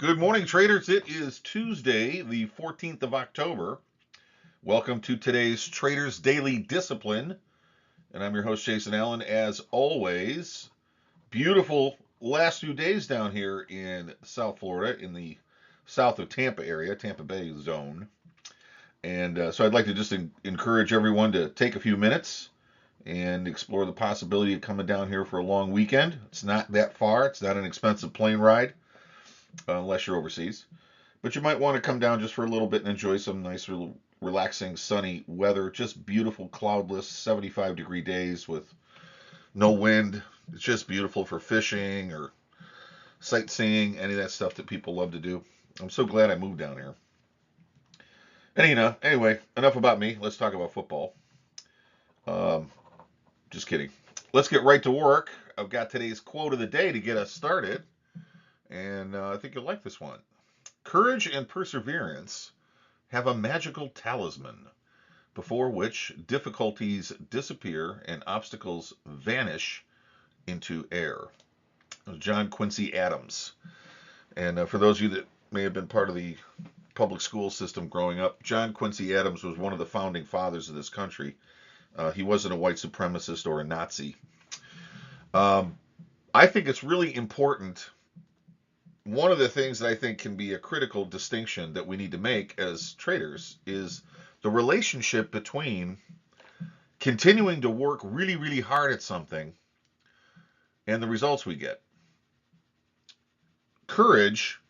Good morning, traders. It is Tuesday, the 14th of October. Welcome to today's Traders Daily Discipline. And I'm your host, Jason Allen. As always, beautiful last few days down here in South Florida, in the south of Tampa area, Tampa Bay zone. And so I'd like to just encourage everyone to take a few minutes and explore the possibility of coming down here for a long weekend. It's not that far, it's not an expensive plane ride unless you're overseas. But you might want to come down just for a little bit and enjoy some nice, relaxing, sunny weather. Just beautiful, cloudless, 75-degree days with no wind. It's just beautiful for fishing or sightseeing, any of that stuff that people love to do. I'm so glad I moved down here. Anyway, enough about me. Let's talk about football. Um, just kidding. Let's get right to work. I've got today's quote of the day to get us started, and I think you'll like this one. Courage and perseverance have a magical talisman before which difficulties disappear and obstacles vanish into air. John Quincy Adams. And for those of you that may have been part of the public school system growing up, John Quincy Adams was one of the founding fathers of this country. He wasn't a white supremacist or a Nazi. I think it's really important. One of the things that I think can be a critical distinction that we need to make as traders is the relationship between continuing to work really, really hard at something and the results we get. Courage,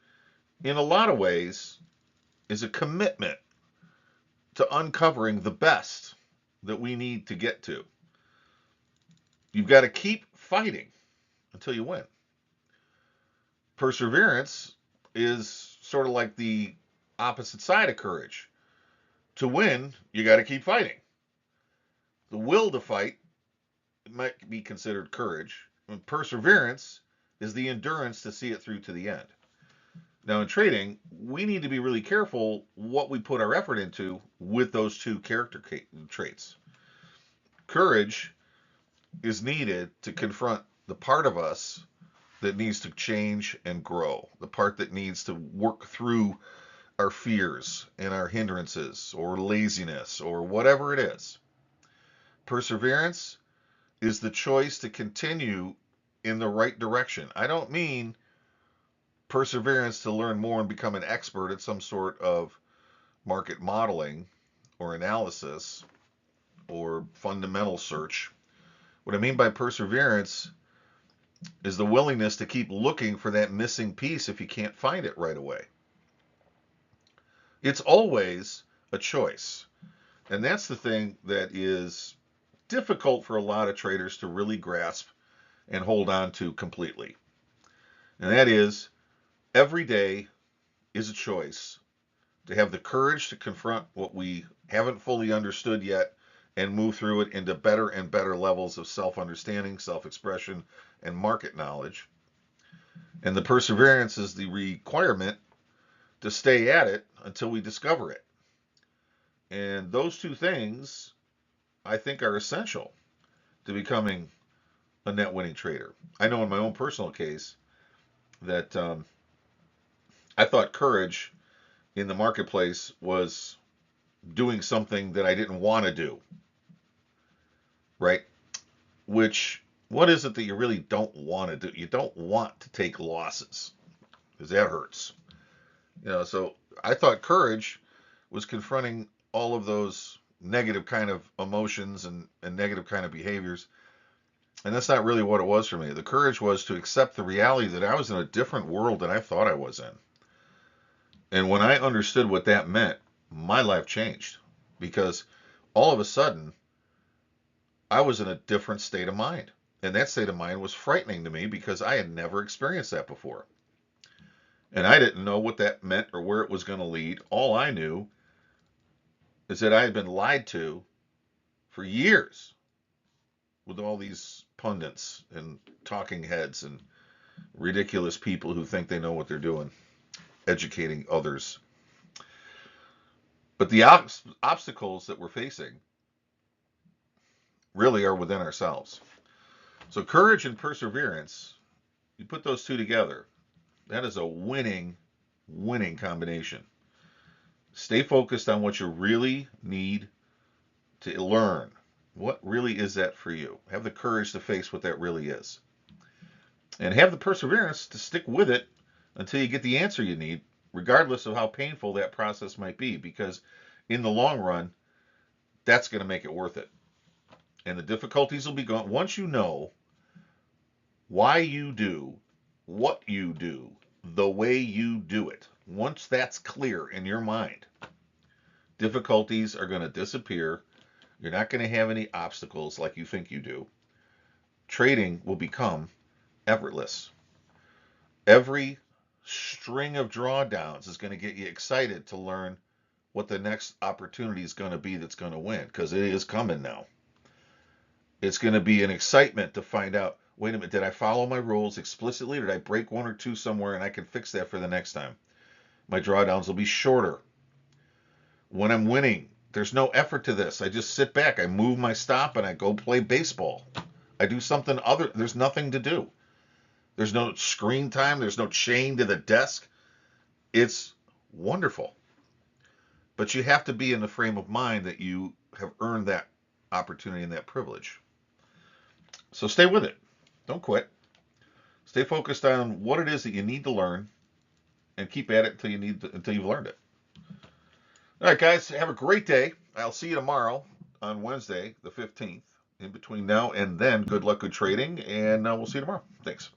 in a lot of ways, is a commitment to uncovering the best that we need to get to. You've got to keep fighting until you win. Perseverance is sort of like the opposite side of courage. To win, you got to keep fighting. The will to fight might be considered courage. And perseverance is the endurance to see it through to the end. Now, in trading, we need to be really careful what we put our effort into with those two character traits. Courage is needed to confront the part of us that needs to change and grow, the part that needs to work through our fears and our hindrances or laziness or whatever it is. Perseverance is the choice to continue in the right direction. I don't mean perseverance to learn more and become an expert at some sort of market modeling or analysis or fundamental search. What I mean by perseverance is the willingness to keep looking for that missing piece if you can't find it right away. It's always a choice. And that's the thing that is difficult for a lot of traders to really grasp and hold on to completely. And that is every day is a choice to have the courage to confront what we haven't fully understood yet and move through it into better and better levels of self-understanding, self-expression, and market knowledge. And the perseverance is the requirement to stay at it until we discover it. And those two things, I think, are essential to becoming a net winning trader. I know in my own personal case that I thought courage in the marketplace was doing something that I didn't want to do, right? Which, what is it that you really don't want to do? You don't want to take losses because that hurts. So I thought courage was confronting all of those negative kind of emotions and negative kind of behaviors. And that's not really what it was for me. The courage was to accept the reality that I was in a different world than I thought I was in. And when I understood what that meant, my life changed because all of a sudden I was in a different state of mind. And that state of mind was frightening to me because I had never experienced that before. And I didn't know what that meant or where it was going to lead. All I knew is that I had been lied to for years with all these pundits and talking heads and ridiculous people who think they know what they're doing, educating others. But the obstacles that we're facing really are within ourselves. So courage and perseverance, you put those two together, that is a winning winning combination. Stay focused on what you really need to learn. What really is that for you? Have the courage to face what that really is. And have the perseverance to stick with it until you get the answer you need, regardless of how painful that process might be, because in the long run, that's going to make it worth it. And the difficulties will be gone. Once you know why you do what you do, the way you do it, once that's clear in your mind, difficulties are going to disappear. You're not going to have any obstacles like you think you do. Trading will become effortless. Every string of drawdowns is going to get you excited to learn what the next opportunity is going to be that's going to win, because it is coming now. It's going to be an excitement to find out, wait a minute, did I follow my rules explicitly? Did I break one or two somewhere and I can fix that for the next time? My drawdowns will be shorter. When I'm winning, there's no effort to this. I just sit back, I move my stop, and I go play baseball. I do something other. There's nothing to do. There's no screen time. There's no chain to the desk. It's wonderful. But you have to be in the frame of mind that you have earned that opportunity and that privilege. So stay with it. Don't quit. Stay focused on what it is that you need to learn, and keep at it until you've learned it. All right, guys, have a great day. I'll see you tomorrow on Wednesday, the 15th. In between now and then, good luck, good trading, and we'll see you tomorrow. Thanks.